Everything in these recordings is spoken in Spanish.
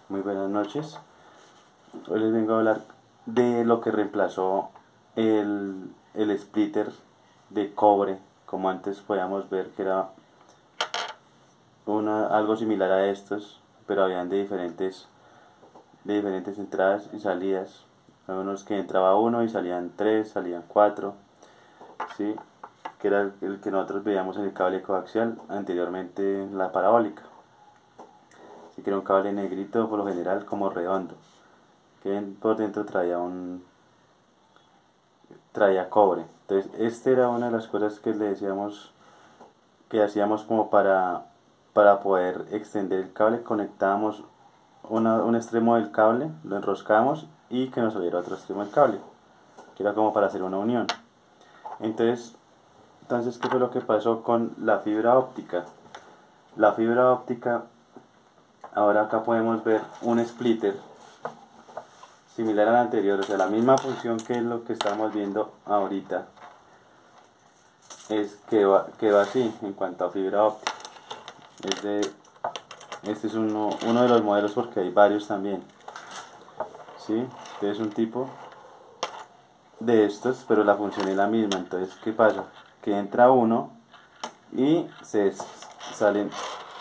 Muy buenas noches. Hoy les vengo a hablar de lo que reemplazó el splitter de cobre, como antes podíamos ver que era algo similar a estos, pero habían de diferentes entradas y salidas. Hay unos que entraba uno y salían tres, salían cuatro, ¿sí? Que era el que nosotros veíamos en el cable coaxial, anteriormente en la parabólica. Así que era un cable negrito, por lo general como redondo, que por dentro traía cobre. Entonces, esta era una de las cosas que le decíamos que hacíamos como para poder extender el cable. Conectábamos un extremo del cable, lo enroscábamos y que nos saliera otro extremo del cable, que era como para hacer una unión. Entonces, ¿qué fue lo que pasó con la fibra óptica? La fibra óptica, ahora acá podemos ver un splitter similar al anterior, o sea, la misma función que es lo que estamos viendo ahorita, es que va así en cuanto a fibra óptica. Es de, este es uno de los modelos porque hay varios también, ¿sí? Este es un tipo de estos, pero la función es la misma. Entonces, ¿qué pasa? Que entra uno y salen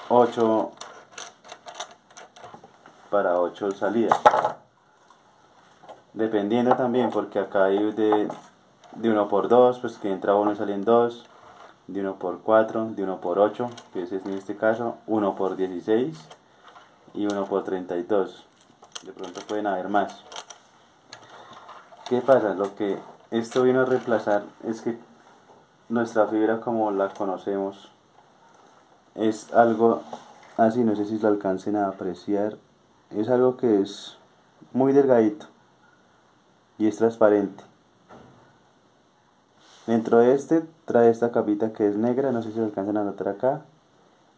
8 para 8 salidas. Dependiendo también, porque acá hay de 1 por 2, pues que entra uno y salen 2, de 1 por 4, de 1 por 8, que es en este caso, 1 por 16 y 1 por 32. De pronto pueden haber más. ¿Qué pasa? Lo que esto vino a reemplazar es que nuestra fibra como la conocemos es algo así, no sé si lo alcancen a apreciar, es algo que es muy delgadito y es transparente. Dentro de este trae esta capita que es negra, no sé si lo alcanzan a notar acá.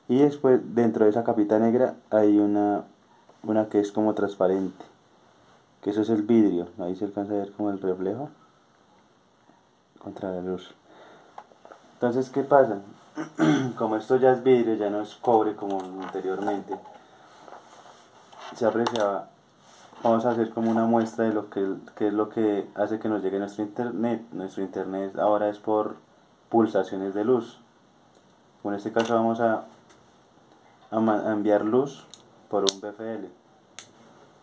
Y después dentro de esa capita negra hay una que es como transparente, que eso es el vidrio, ahí se alcanza a ver como el reflejo contra la luz. Entonces, ¿qué pasa? Como esto ya es vidrio, ya no es cobre como anteriormente, se apreciaba. Vamos a hacer como una muestra de que es lo que hace que nos llegue nuestro internet. Nuestro internet ahora es por pulsaciones de luz. En este caso vamos a enviar luz por un BFL,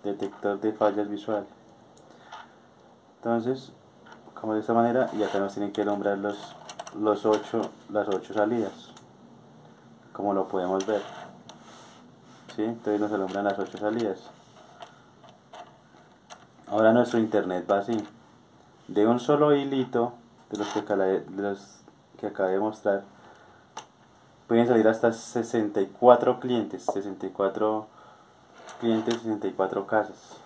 detector de fallas visuales. Entonces, como de esta manera, y acá nos tienen que nombrar las 8 salidas, como lo podemos ver. ¿Sí? Entonces nos alumbran las 8 salidas. Ahora nuestro internet va así. De un solo hilito, de los que acabé de mostrar, pueden salir hasta 64 clientes, 64 clientes, 64 casas.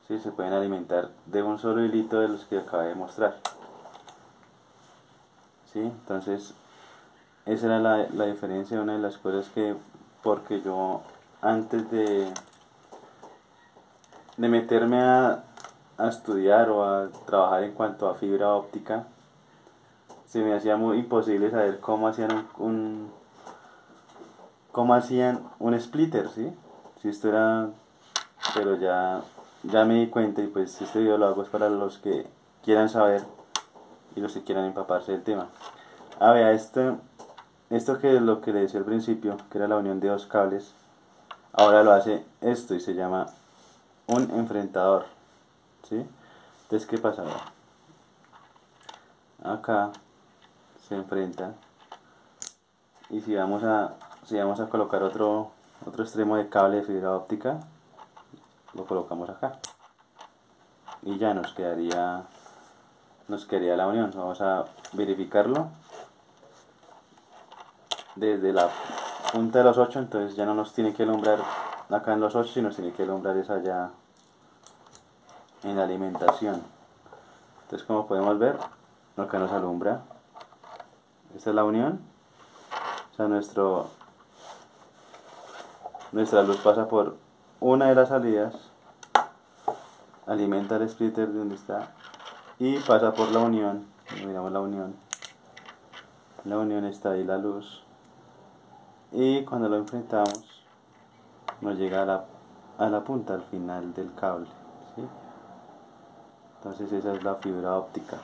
¿Sí? Se pueden alimentar de un solo hilito de los que acabé de mostrar. ¿Sí? Entonces, esa era la diferencia, una de las cosas porque yo antes de meterme a estudiar o a trabajar en cuanto a fibra óptica, se me hacía muy imposible saber cómo hacían un splitter, ¿sí? Si esto era, pero ya me di cuenta y pues este video lo hago es para los que quieran saber y los que quieran empaparse del tema. Vea, esto que es lo que le decía al principio, que era la unión de dos cables, ahora lo hace esto y se llama un enfrentador, ¿sí? Entonces, ¿qué pasa? Acá se enfrenta y si vamos a colocar otro extremo de cable de fibra óptica, lo colocamos acá y ya nos quedaría la unión. Vamos a verificarlo desde la punta de los 8, entonces ya no nos tiene que alumbrar acá en los 8, sino nos tiene que alumbrar es allá en la alimentación. Entonces, como podemos ver, acá nos alumbra. Esta es la unión. O sea, nuestra luz pasa por una de las salidas, alimenta el splitter de donde está y pasa por la unión. Miramos la unión. En la unión está ahí la luz. Y cuando lo enfrentamos, nos llega a la punta, al final del cable, ¿sí? Entonces esa es la fibra óptica.